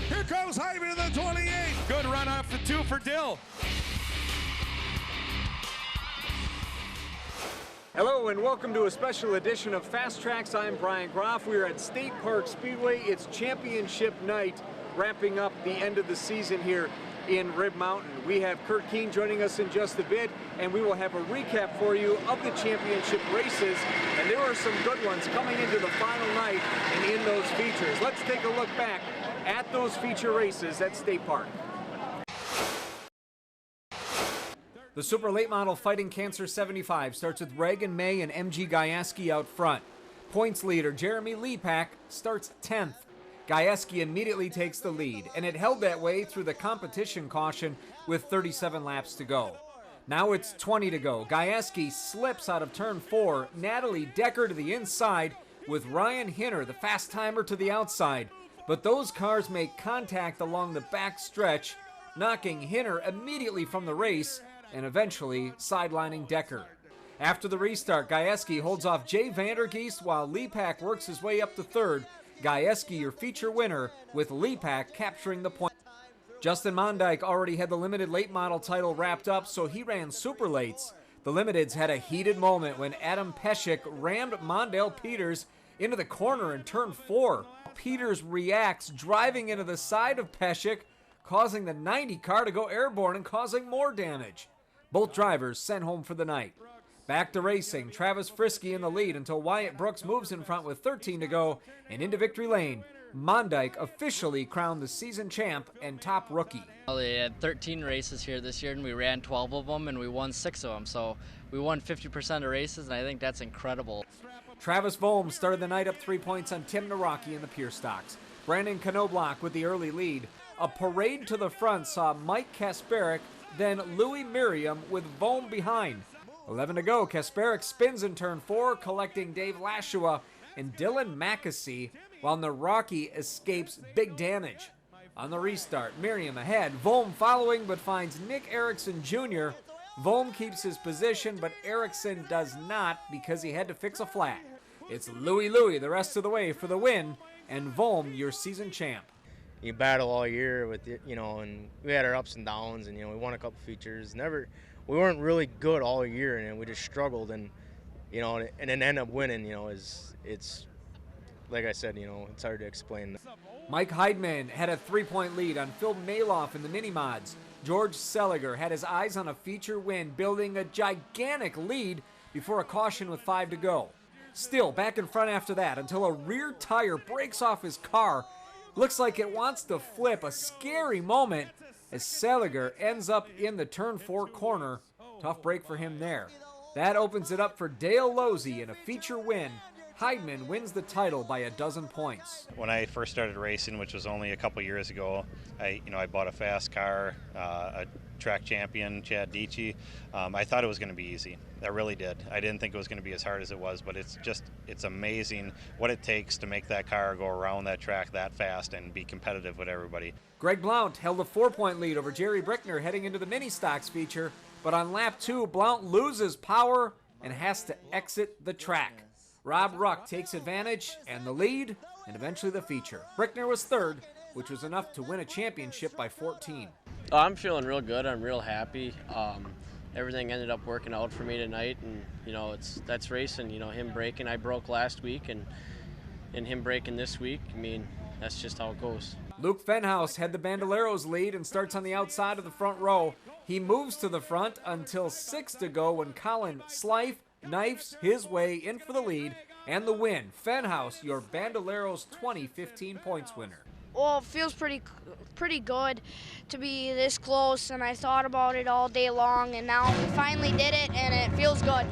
Here comes Hyman in the 28. Good run off the 2 for Dill. Hello and welcome to a special edition of FastTrax. I'm Bryon Graff. We are at State Park Speedway. It's championship night, wrapping up the end of the season here in Rib Mountain. We have Curt Keene joining us in just a bit, and we will have a recap for you of the championship races. And there are some good ones coming into the final night and in those features. Let's take a look back at those feature races at State Park. The Super Late Model Fighting Cancer 75 starts with Reagan May and MG Gajewski out front. Points leader Jeremy Lepak starts 10th. Gajewski immediately takes the lead, and it held that way through the competition caution with 37 laps to go. Now it's 20 to go. Gajewski slips out of turn 4. Natalie Decker to the inside with Ryan Hinner, the fast timer, to the outside. But those cars make contact along the back stretch, knocking Hinner immediately from the race and eventually sidelining Decker. After the restart, Gajewski holds off Jay Vandergeest while Lepak works his way up to third. Gajewski, your feature winner, with Lepak capturing the point. Justin Mondyke already had the limited late model title wrapped up, so he ran super lates. The limiteds had a heated moment when Adam Peshek rammed Mondale Peters into the corner in turn 4. Peters reacts, driving into the side of Peshek, causing the 90 car to go airborne and causing more damage. Both drivers sent home for the night. Back to racing, Travis Frisky in the lead until Wyatt Brooks moves in front with 13 to go, and into victory lane, Mondyke officially crowned the season champ and top rookie. Well, they had 13 races here this year, and we ran 12 of them, and we won 6 of them, so we won 50% of races, and I think that's incredible. Travis Volm started the night up 3 points on Tim Naraki in the Pure Stocks. Brandon Knobloch with the early lead. A parade to the front saw Mike Kasparek, then Louis Merriam with Volm behind. 11 to go, Kasparek spins in turn 4, collecting Dave Lashua and Dylan Mackesy, while Naraki escapes big damage. On the restart, Merriam ahead, Volm following but finds Nick Erickson Jr. Volm keeps his position, but Erickson does not because he had to fix a flat. It's Louis the rest of the way for the win, and Volm your season champ. You battle all year with it, and we had our ups and downs, and we won a couple features. We weren't really good all year, and we just struggled, and then end up winning. It's like I said, it's hard to explain. Mike Heidman had a 3-point lead on Phil Maloff in the mini mods. George Seliger had his eyes on a feature win, building a gigantic lead before a caution with 5 to go. Still back in front after that until a rear tire breaks off his car. Looks like it wants to flip, a scary moment as Seliger ends up in the turn 4 corner. Tough break for him there. That opens it up for Dale Losey in a feature win. Heidman wins the title by 12 points. When I first started racing, which was only a couple years ago, I bought a fast car, a track champion, Chad Dietschy. I thought it was going to be easy. I really did. I didn't think it was going to be as hard as it was, but it's amazing what it takes to make that car go around that track that fast and be competitive with everybody. Greg Blount held a 4-point lead over Jerry Brickner heading into the mini stocks feature, but on lap 2, Blount loses power and has to exit the track. Rob Ruck takes advantage and the lead, and eventually the feature. Brickner was 3rd, which was enough to win a championship by 14. I'm feeling real good. I'm real happy. Everything ended up working out for me tonight, and that's racing. Him breaking, I broke last week, and him breaking this week. That's just how it goes. Luke Fenhouse had the Bandoleros lead and starts on the outside of the front row. He moves to the front until 6 to go when Colin Slife knifes his way in for the lead and the win. Fenhouse, your Bandoleros 2015 points winner. Well, it feels pretty good to be this close, and I thought about it all day long, and now we finally did it, and it feels good.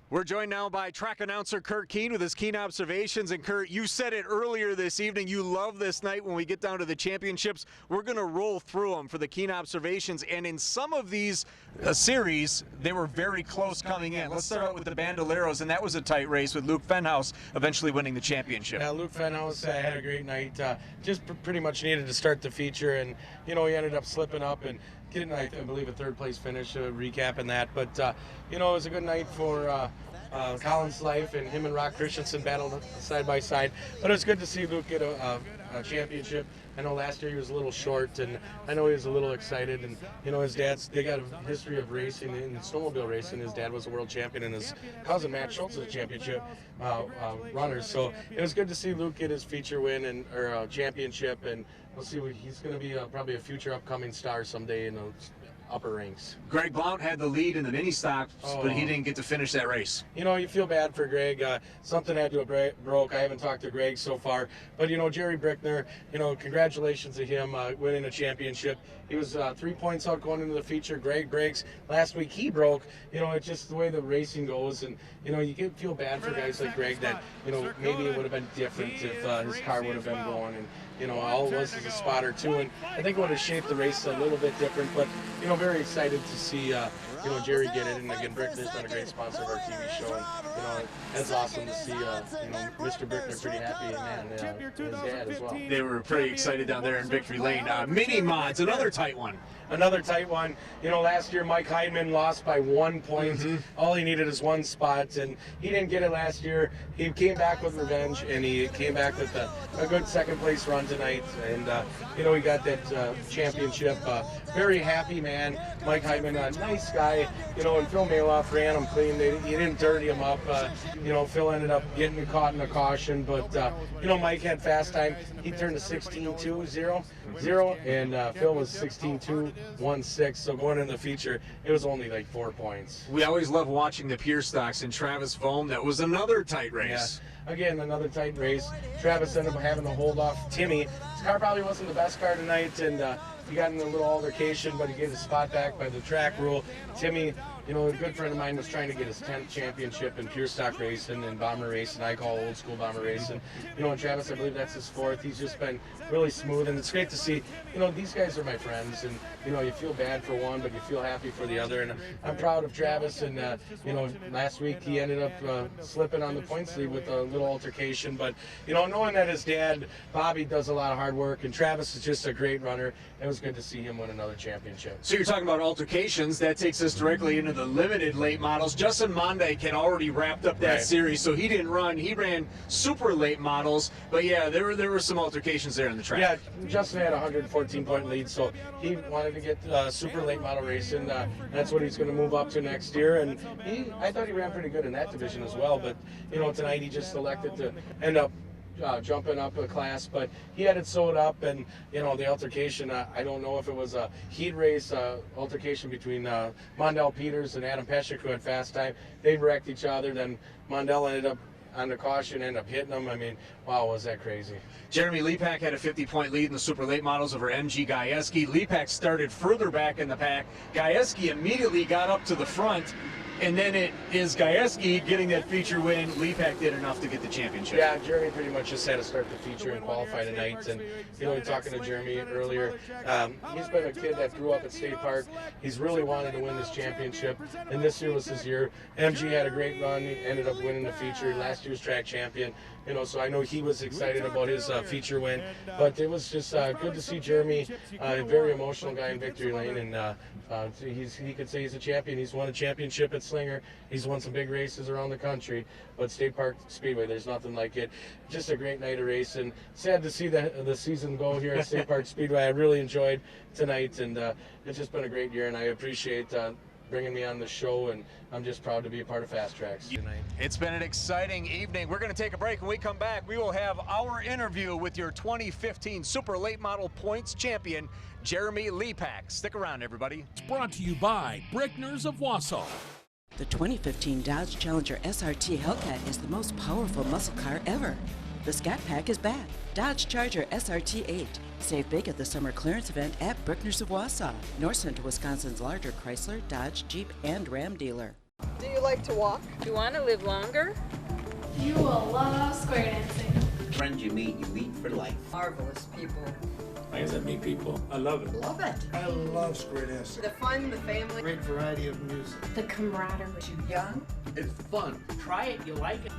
We're joined now by track announcer Curt Keene with his Keene Observations. And Curt, you said it earlier this evening, you love this night when we get down to the championships. We're going to roll through them for the Keene Observations, and in some of these series, they were very close coming in. Let's start out with the Bandoleros, and that was a tight race with Luke Fenhouse eventually winning the championship. Yeah, Luke Fenhouse had a great night. Just pretty much needed to start the feature, and he ended up slipping up and getting, I believe, a 3rd place finish, recapping that. But it was a good night for Collins Life, and him and Rock Christensen battled side by side. But it was good to see Luke get a championship. I know last year he was a little short, and I know he was a little excited. And his they got a history of racing in snowmobile racing. His dad was a world champion, and his cousin Matt Schultz is a championship runner. So it was good to see Luke get his feature win or championship, and we'll see. He's going to be probably a future upcoming star someday in the upper ranks. Greg Blount had the lead in the mini stocks, but he didn't get to finish that race. You feel bad for Greg. Something had to have broke. I haven't talked to Greg so far, but Jerry Brickner, congratulations to him winning a championship. He was 3 points out going into the feature. Greg breaks. Last week he broke. It's just the way the racing goes, and you feel bad for guys like Greg that maybe it would have been different if his car would have been going, and all it was a spot or two, and I think it would have shaped the race a little bit different. But very excited to see Jerry get it, and again, Brickner's been a great sponsor of our TV show, and that's awesome to see Mr. Brickner pretty happy, and his dad as well. They were pretty excited down there in Victory Lane. Mini mods, another tight one. Another tight one. Last year Mike Heidman lost by 1 point. All he needed is one spot, and he didn't get it last year. He came back with revenge, and he came back with a good second place run tonight, and he got that championship. Very happy man. Mike Heidman, a nice guy. And Phil Maloff ran him clean. He didn't dirty him up. Phil ended up getting caught in a caution, but Mike had fast time. He turned to 16.2.0, and Phil was 16.2.16. So going in the feature, it was only like 4 points. We always love watching the pure stocks, and Travis Vohm, that was another tight race. Yeah. Again, another tight race. Travis ended up having to hold off Timmy. His car probably wasn't the best car tonight, and he got in a little altercation, but he gave his spot back by the track rule. Timmy, a good friend of mine, was trying to get his 10th championship in pure stock racing and bomber racing. I call old school bomber racing. And Travis, I believe that's his 4th. He's just been really smooth, and it's great to see. These guys are my friends, and you feel bad for one, but you feel happy for the other. And I'm proud of Travis. And last week he ended up slipping on the points lead with a little altercation. But knowing that his dad Bobby does a lot of hard work, and Travis is just a great runner, it was good to see him win another championship. So you're talking about altercations. That takes us directly into the limited late models. Justin Mondyke had already wrapped up that series, so he didn't run. He ran super late models, but yeah, there were some altercations there on the track. Yeah, Justin had a 114-point lead, so he wanted to get super late model racing. That's what he's going to move up to next year, and I thought he ran pretty good in that division as well. But tonight he just elected to end up jumping up a class, but he had it sewed up, and the altercation, I don't know if it was a heat race altercation between Mondell Peters and Adam Peshek, who had fast time. They wrecked each other, then Mondell ended up on the caution, ended up hitting him. I mean, wow, was that crazy. Jeremy Lepak had a 50-point lead in the super late models over MG Gajewski. Lepak started further back in the pack. Gajewski immediately got up to the front, and then it is Gajewski getting that feature win. Lepak did enough to get the championship. Yeah, Jeremy pretty much just had to start the feature and qualify tonight. And, talking to Jeremy earlier, he's been a kid that grew up at State Park. He's really wanted to win this championship, and this year was his year. MG had a great run. He ended up winning the feature, last year's track champion. So I know he was excited about his feature win, but it was just good to see Jeremy, a very emotional guy in Victory Lane, and he could say he's a champion. He's won a championship at Slinger. He's won some big races around the country, but State Park Speedway, there's nothing like it. Just a great night of racing. Sad to see the season go here at State Park Speedway. I really enjoyed tonight, and it's just been a great year, and I appreciate bringing me on the show, and I'm just proud to be a part of FastTrax tonight. It's been an exciting evening. We're going to take a break. When we come back, we will have our interview with your 2015 Super Late Model Points champion, Jeremy Lepak. Stick around, everybody. It's brought to you by Brickners of Wausau. The 2015 Dodge Challenger SRT Hellcat is the most powerful muscle car ever. The Scat Pack is back. Dodge Charger SRT 8. Save big at the summer clearance event at Brickners of Wausau, North Central Wisconsin's larger Chrysler, Dodge, Jeep, and Ram dealer. Do you like to walk? Do you want to live longer? You will love square dancing. Friends you meet for life. Marvelous people. Like I said, meet people. I love it. Love it. I love square dancing. The fun, the family. Great variety of music. The camaraderie. You're young. It's fun. Try it, you like it.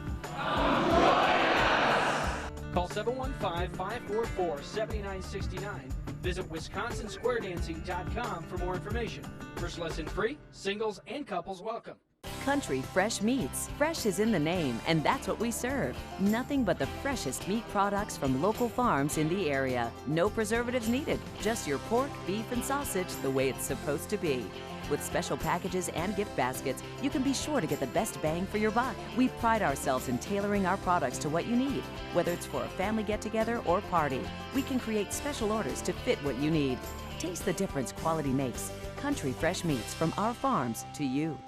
Call 715-544-7969. Visit WisconsinSquareDancing.com for more information. First lesson free, singles and couples welcome. Country Fresh Meats. Fresh is in the name, and that's what we serve. Nothing but the freshest meat products from local farms in the area. No preservatives needed, just your pork, beef, and sausage the way it's supposed to be. With special packages and gift baskets, you can be sure to get the best bang for your buck. We pride ourselves in tailoring our products to what you need, whether it's for a family get-together or party. We can create special orders to fit what you need. Taste the difference quality makes. Country Fresh Meats, from our farms to you.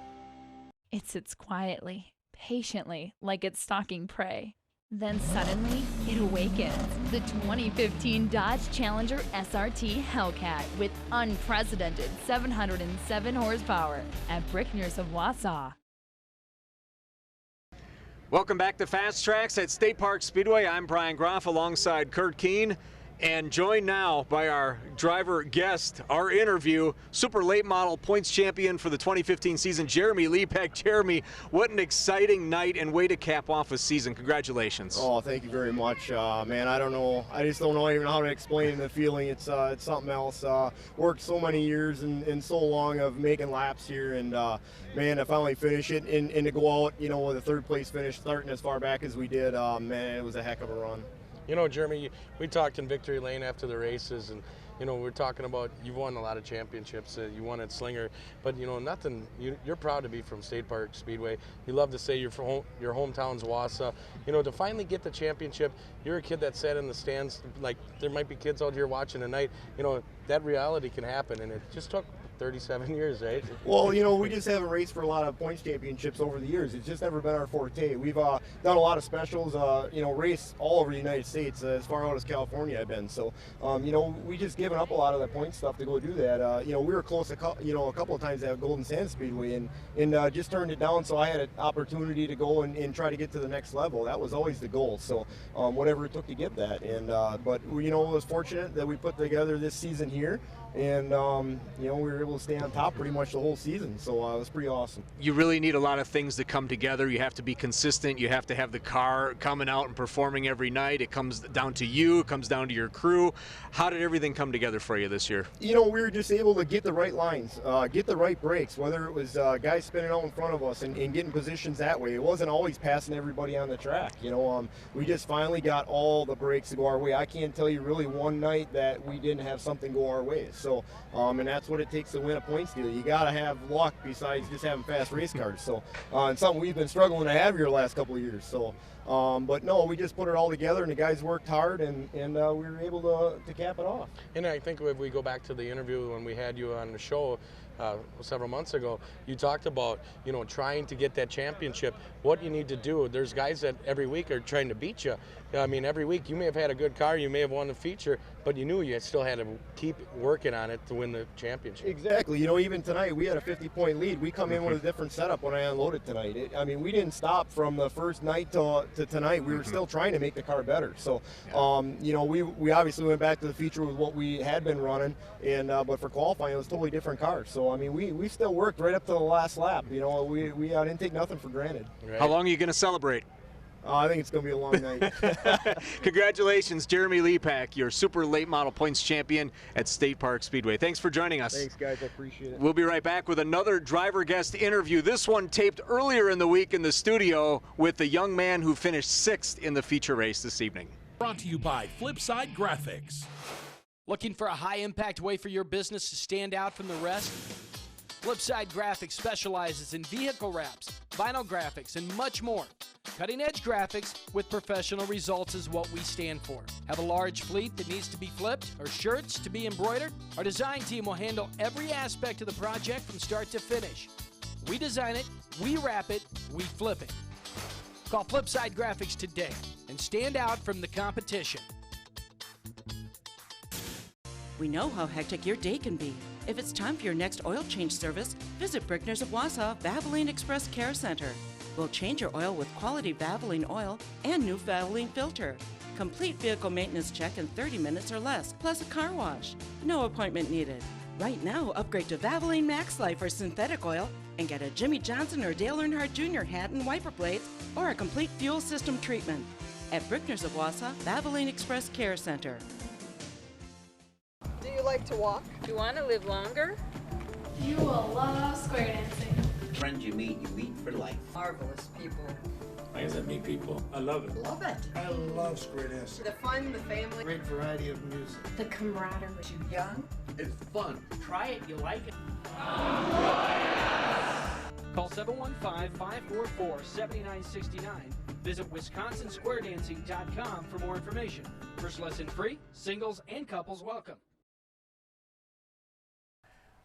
It sits quietly, patiently, like it's stalking prey. Then suddenly, it awakens. The 2015 Dodge Challenger SRT Hellcat with unprecedented 707 horsepower at Brickners of Wausau. Welcome back to FastTrax at State Park Speedway. I'm Bryon Graff alongside Curt Keene, and joined now by our driver guest, our interview, Super Late Model points champion for the 2015 season, Jeremy Lepak. Jeremy, what an exciting night and way to cap off a season. Congratulations. Oh, thank you very much. Man, I don't know. I just don't know even how to explain the feeling. It's something else. Worked so many years and so long of making laps here, and man, to finally finish it and to go out, you know, with a third place finish, starting as far back as we did, man, it was a heck of a run. You know, Jeremy, we talked in Victory Lane after the races, and you know, we're talking about you've won a lot of championships. You won at Slinger, but you know, you're proud to be from State Park Speedway. You love to say you're from your hometown's Wausau. You know, to finally get the championship, you're a kid that sat in the stands. Like, there might be kids out here watching tonight. You know, that reality can happen, and it just took 37 years, right? Well, you know, we just haven't raced for a lot of points championships over the years. It's just never been our forte. We've done a lot of specials, you know, raced all over the United States, as far out as California I've been. So, you know, we just given up a lot of the point stuff to go do that. You know, we were close, a couple of times at Golden Sand Speedway, and just turned it down. So I had an opportunity to go and try to get to the next level. That was always the goal. So whatever it took to get that. And but you know, it was fortunate that we put together this season here. And, you know, we were able to stay on top pretty much the whole season, so it was pretty awesome. You really need a lot of things to come together. You have to be consistent. You have to have the car coming out and performing every night. It comes down to you. It comes down to your crew. How did everything come together for you this year? You know, we were just able to get the right lines, get the right brakes, whether it was guys spinning out in front of us and getting positions that way. It wasn't always passing everybody on the track. You know, we just finally got all the brakes to go our way. I can't tell you really one night that we didn't have something go our way. So, and that's what it takes to win a points deal. You got to have luck besides just having fast race cars. So, and something we've been struggling to have here the last couple of years. So, but no, we just put it all together, and the guys worked hard, and we were able to cap it off. And I think if we go back to the interview when we had you on the show several months ago, you talked about, you know, trying to get that championship, what you need to do. There's guys that every week are trying to beat you. I mean, every week you may have had a good car, you may have won the feature, but you knew you still had to keep working on it to win the championship. Exactly. You know, even tonight we had a 50-point lead. We come in with a different setup when I unloaded tonight. I mean, we didn't stop from the first night to tonight. We were still trying to make the car better. So, you know, we obviously went back to the feature with what we had been running, and but for qualifying it was a totally different car. So, I mean, we still worked right up to the last lap. You know, we didn't take nothing for granted. Right. How long are you going to celebrate? I think it's going to be a long night. Congratulations, Jeremy Lepak, your Super Late Model points champion at State Park Speedway. Thanks for joining us. Thanks, guys. I appreciate it. We'll be right back with another driver guest interview. This one taped earlier in the week in the studio with the young man who finished 6th in the feature race this evening. Brought to you by Flipside Graphics. Looking for a high-impact way for your business to stand out from the rest? Flipside Graphics specializes in vehicle wraps, vinyl graphics, and much more. Cutting-edge graphics with professional results is what we stand for. Have a large fleet that needs to be flipped or shirts to be embroidered? Our design team will handle every aspect of the project from start to finish. We design it, we wrap it, we flip it. Call Flipside Graphics today and stand out from the competition. We know how hectic your day can be. If it's time for your next oil change service, visit Brickners of Wausau Valvoline Express Care Center. We'll change your oil with quality Valvoline oil and new Valvoline filter. Complete vehicle maintenance check in 30 minutes or less, plus a car wash. No appointment needed. Right now, upgrade to Valvoline Max Life or synthetic oil and get a Jimmy Johnson or Dale Earnhardt Jr. hat and wiper blades or a complete fuel system treatment. At Brickners of Wausau Valvoline Express Care Center. Do you like to walk? Do you want to live longer? You will love square dancing. friends you meet for life. Marvelous people. Like I said, meet people. I love it. Love it. I love Great Racing. The fun, the family. Great variety of music. The camaraderie. Too young. It's fun. Try it, you like it. Call 715-544-7969. Visit WisconsinSquareDancing.com for more information. First lesson free, singles and couples welcome.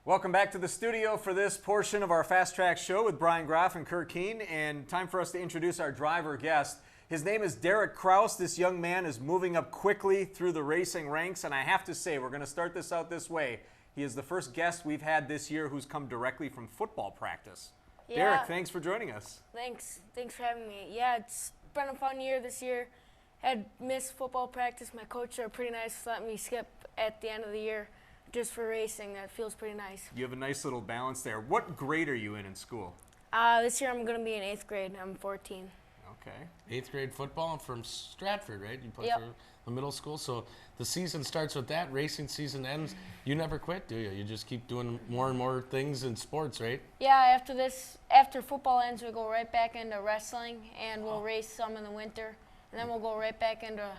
Welcome back to the studio for this portion of our FastTrax show with Bryon Graff and Curt Keene, and time for us to introduce our driver guest. His name is Derek Kraus. This young man is moving up quickly through the racing ranks, and I have to say, we're going to start this out this way. He is the first guest we've had this year who's come directly from football practice. Yeah. Derek, thanks for joining us. Thanks for having me. Yeah, it's been a fun year this year. Had missed football practice. My coach are pretty nice to let me skip at the end of the year just for racing. That feels pretty nice. You have a nice little balance there. What grade are you in school? This year I'm going to be in 8th grade. I'm 14. Okay. 8th grade football from Stratford, right? You play Yep. for the middle school. So the season starts with that. Racing season ends. You never quit, do you? You just keep doing more and more things in sports, right? Yeah, after football ends, we go right back into wrestling, and we'll race some in the winter, and then we'll go right back into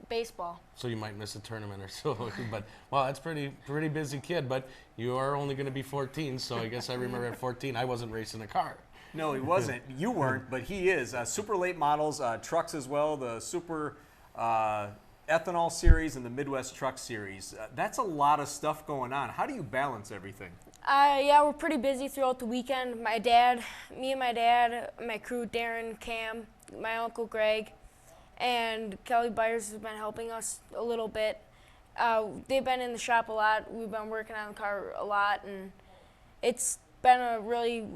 baseball. So you might miss a tournament or so. But, well, that's pretty busy kid. But you are only going to be 14, so I guess I remember at 14 I wasn't racing a car. No, he wasn't. You weren't, but he is. Super Late Models, trucks as well, the Super Ethanol Series and the Midwest Truck Series. That's a lot of stuff going on. How do you balance everything? Yeah, we're pretty busy throughout the weekend. Me and my dad, my crew, Darren, Cam, my uncle Greg, and Kelly Byers has been helping us a little bit. They've been in the shop a lot. We've been working on the car a lot, and it's been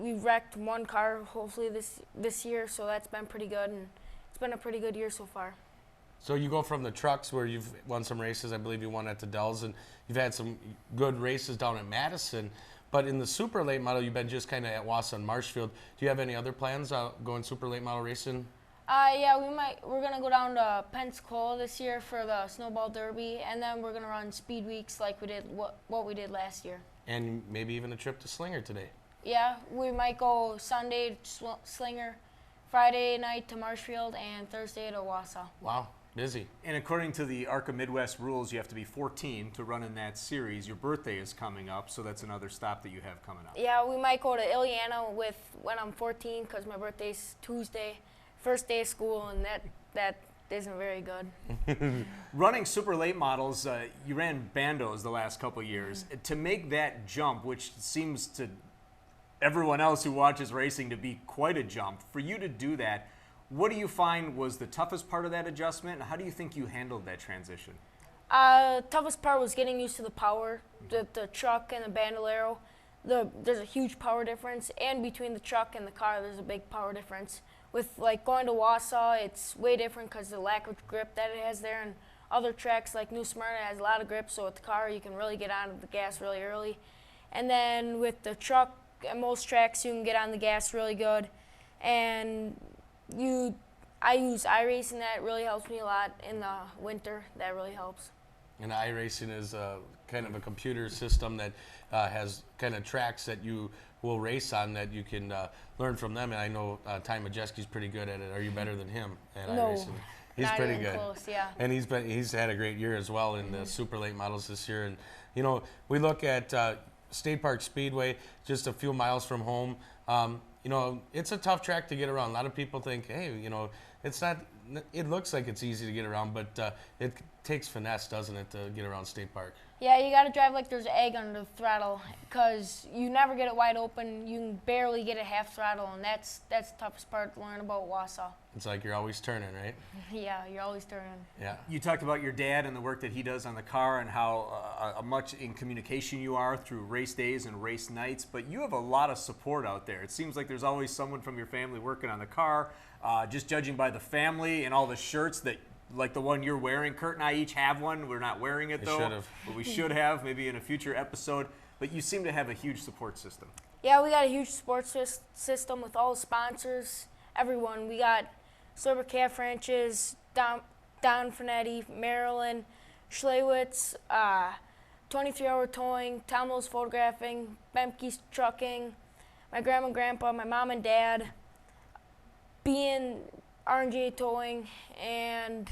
we've wrecked one car hopefully this year, so that's been pretty good, and it's been a pretty good year so far. So you go from the trucks where you've won some races. I believe you won at the Dells, and you've had some good races down in Madison. But in the super late model, you've been just kind of at Wausau and Marshfield. Do you have any other plans going super late model racing? Yeah, we're gonna go down to Pensacola this year for the Snowball Derby, and then we're gonna run speed weeks like we did what we did last year. And maybe even a trip to Slinger today. Yeah, we might go Sunday to Slinger, Friday night to Marshfield, and Thursday to Wausau. Wow, busy. And according to the ARCA Midwest rules, you have to be 14 to run in that series. Your birthday is coming up, so that's another stop that you have coming up. Yeah, we might go to Ileana when I'm 14 because my birthday's Tuesday, first day of school, and that isn't very good. Running super late models, you ran bandos the last couple years. Mm-hmm. To make that jump, which seems to everyone else who watches racing to be quite a jump, for you to do that, what do you find was the toughest part of that adjustment? How do you think you handled that transition? Toughest part was getting used to the power, the truck and the bandolero. There's a huge power difference, and between the truck and the car, there's a big power difference. With going to Wausau, it's way different because of the lack of grip that it has there, and other tracks like New Smyrna has a lot of grip, so with the car you can really get on the gas really early. And then with the truck, at most tracks you can get on the gas really good. And I use iRacing, that really helps me a lot in the winter. That really helps. And iRacing is kind of a computer system that has kind of tracks that you will race on that you can learn from them. And I know Ty Majeski's pretty good at it. Are you better than him at iRacing? He's not pretty even good. Close, yeah. And he's had a great year as well in the super late models this year. And you know, we look at State Park Speedway, just a few miles from home. You know, it's a tough track to get around. A lot of people think, hey, you know, it's not. It looks like it's easy to get around, but it takes finesse, doesn't it, to get around State Park? Yeah, you got to drive like there's egg under the throttle because you never get it wide open. You can barely get it half throttle, and that's the toughest part to learn about Wausau. It's like you're always turning, right? Yeah, you're always turning. Yeah. You talked about your dad and the work that he does on the car and how much in communication you are through race days and race nights, but you have a lot of support out there. It seems like there's always someone from your family working on the car. Just judging by the family and all the shirts that, like the one you're wearing. Curt and I each have one. We're not wearing it though. But we should have, maybe in a future episode. But you seem to have a huge support system. Yeah, we got a huge support system with all the sponsors, everyone. We got Silver Calf Ranches, Don Finetti, Maryland, Schlewitz, 23 Hour Towing, Tom Lowe's Photographing, Bemke's Trucking, my grandma and grandpa, my mom and dad, being R&J Towing, and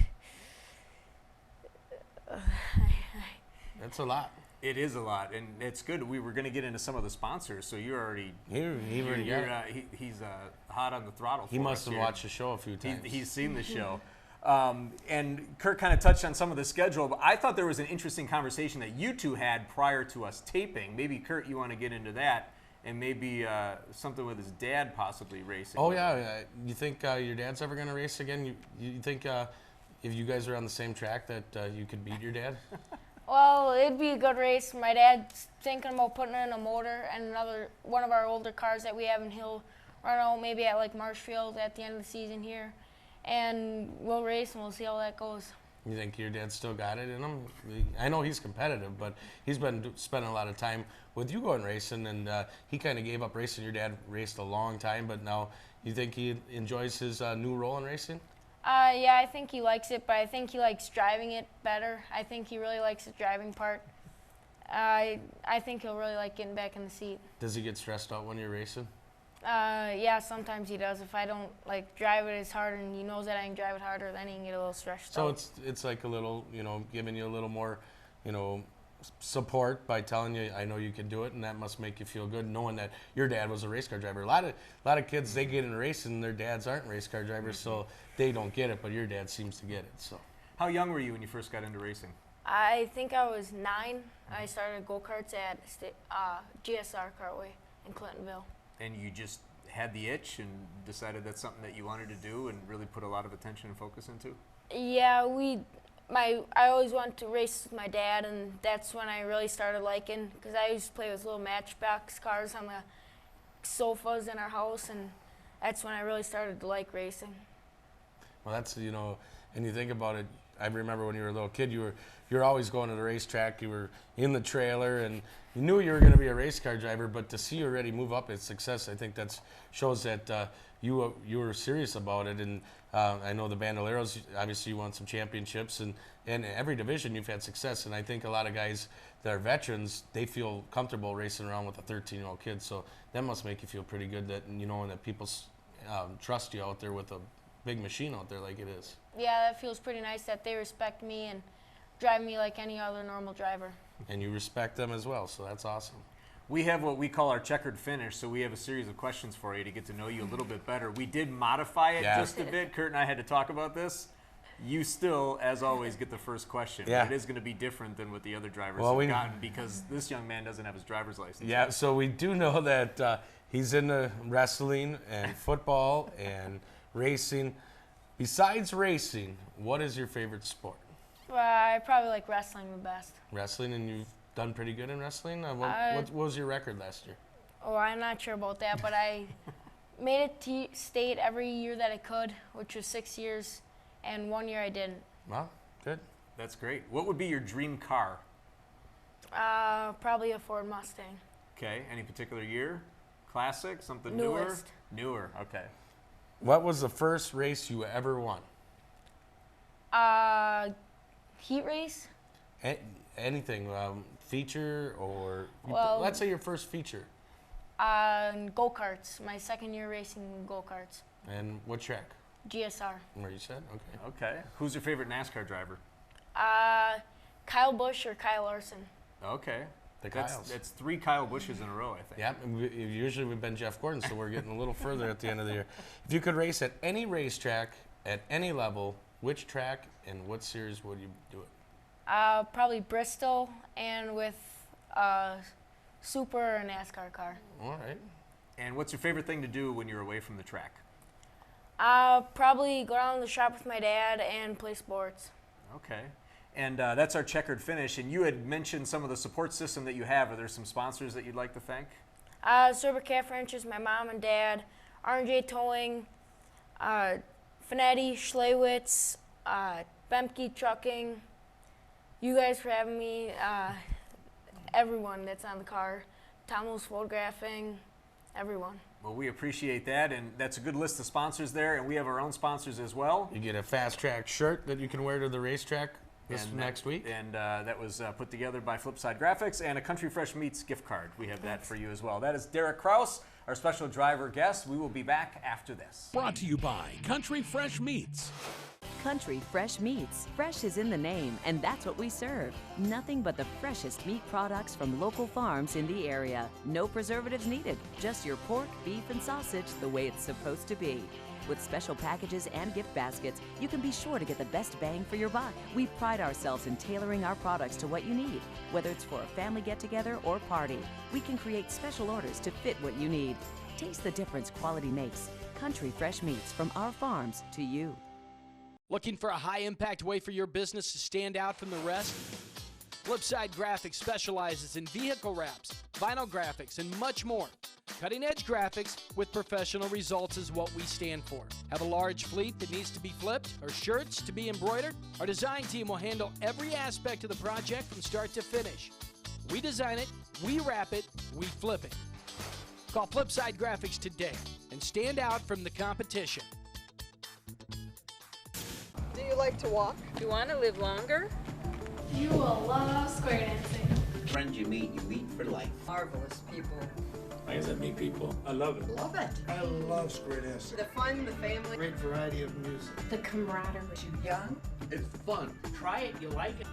that's a lot. It is a lot, and it's good. We were going to get into some of the sponsors, so you're already he's hot on the throttle. He must have watched the show a few times. He's seen the show. And Curt kind of touched on some of the schedule, but I thought there was an interesting conversation that you two had prior to us taping. Maybe, Curt, you want to get into that, and maybe something with his dad possibly racing. Oh, yeah. You think your dad's ever going to race again? You think if you guys are on the same track that you could beat your dad? Well, it'd be a good race. My dad's thinking about putting in a motor and one of our older cars that we have, and he'll run out maybe at like Marshfield at the end of the season here. And we'll race and we'll see how that goes. You think your dad still got it in him? I know he's competitive, but he's been spending a lot of time with you going racing, and he kind of gave up racing. Your dad raced a long time, but now you think he enjoys his new role in racing? Yeah, I think he likes it, but I think he likes driving it better. I think he really likes the driving part. I think he'll really like getting back in the seat. Does he get stressed out when you're racing? Yeah, sometimes he does. If I don't drive it as hard and he knows that I can drive it harder, then he can get a little stressed out. So it's like a little, giving you a little more, support by telling you, I know you can do it, and that must make you feel good knowing that your dad was a race car driver. A lot of kids, they get in racing, their dads aren't race car drivers, so they don't get it, but your dad seems to get it. So, how young were you when you first got into racing? I think I was 9. I started go-karts at GSR Cartway in Clintonville. And you just had the itch and decided that's something that you wanted to do and really put a lot of attention and focus into? Yeah, I always wanted to race with my dad, and that's when I really started liking, because I used to play with little matchbox cars on the sofas in our house, and that's when I really started to like racing. Well, that's, and you think about it, I remember when you were a little kid, you were always going to the racetrack, you were in the trailer, and you knew you were going to be a race car driver, but to see you already move up in success, I think that shows that you were serious about it. And I know the Bandoleros, obviously you won some championships, and in every division you've had success. And I think a lot of guys that are veterans, they feel comfortable racing around with a 13-year-old kid. So that must make you feel pretty good that, and that people trust you out there with a big machine out there like it is. Yeah, that feels pretty nice that they respect me and drive me like any other normal driver. And you respect them as well, so that's awesome. We have what we call our checkered finish, so we have a series of questions for you to get to know you a little bit better. We did modify it just a bit. Curt and I had to talk about this. You still, as always, get the first question. Yeah. It is going to be different than what the other drivers have gotten, because this young man doesn't have his driver's license. Yeah, so we do know that he's into wrestling and football and racing. Besides racing, what is your favorite sport? I probably like wrestling the best. Wrestling, and you've done pretty good in wrestling? What was your record last year? Oh, I'm not sure about that, but I made it to state every year that I could, which was 6 years, and 1 year I didn't. Wow, good. That's great. What would be your dream car? Probably a Ford Mustang. Okay, any particular year? Classic, something Newest. Newer, okay. What was the first race you ever won? Heat race? Anything, feature or, Well, let's say your first feature. Go-karts, my second year racing go-karts. And what track? GSR. Where you said? Okay. Okay. Who's your favorite NASCAR driver? Kyle Busch or Kyle Larson. Okay. Kyles. That's 3 Kyle Bushes in a row, I think. Yep. Usually we've been Jeff Gordon, so we're getting a little further at the end of the year. If you could race at any racetrack, at any level, which track and what series would you do it? Probably Bristol, and with Super or a NASCAR car. All right. And what's your favorite thing to do when you're away from the track? Probably go down to the shop with my dad and play sports. Okay. And that's our checkered finish. And you had mentioned some of the support system that you have. Are there some sponsors that you'd like to thank? Serber Calf Ranches, my mom and dad, R&J Towing, Finetti, Schlewitz, Bemke Trucking, you guys for having me, everyone that's on the car, Tomo's Photographing, everyone. Well, we appreciate that, and that's a good list of sponsors there, and we have our own sponsors as well. You get a FastTrax shirt that you can wear to the racetrack next week. And that was put together by Flipside Graphics, and a Country Fresh Meats gift card. We have that for you as well. That is Derek Kraus our special driver guest. We will be back after this. Brought to you by Country Fresh Meats. Country Fresh Meats. Fresh is in the name, and that's what we serve. Nothing but the freshest meat products from local farms in the area. No preservatives needed. Just your pork, beef, and sausage the way it's supposed to be. With special packages and gift baskets, you can be sure to get the best bang for your buck. We pride ourselves in tailoring our products to what you need. Whether it's for a family get-together or party, we can create special orders to fit what you need. Taste the difference quality makes. Country Fresh Meats, from our farms to you. Looking for a high-impact way for your business to stand out from the rest? Flipside Graphics specializes in vehicle wraps, vinyl graphics, and much more. Cutting-edge graphics with professional results is what we stand for. Have a large fleet that needs to be flipped or shirts to be embroidered? Our design team will handle every aspect of the project from start to finish. We design it, we wrap it, we flip it. Call Flipside Graphics today and stand out from the competition. Do you like to walk? Do you want to live longer? You will love square dancing. Friends you meet for life. Marvelous people. Like I said, meet people. I love it. Love it. I love square dancing. The fun, the family. Great variety of music. The camaraderie. Too young. It's fun. Try it, you like it.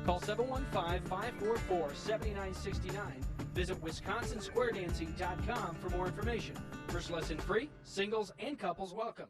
Call 715-544-7969. Visit WisconsinSquareDancing.com for more information. First lesson free, singles and couples welcome.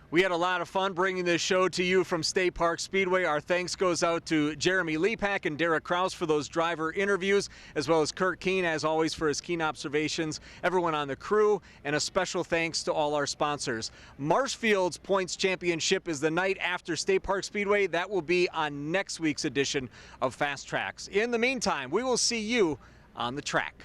We had a lot of fun bringing this show to you from State Park Speedway. Our thanks goes out to Jeremy Lepak and Derek Kraus for those driver interviews, as well as Curt Keene, as always, for his Keene Observations, everyone on the crew, and a special thanks to all our sponsors. Marshfield's Points Championship is the night after State Park Speedway. That will be on next week's edition of FastTrax. In the meantime, we will see you on the track.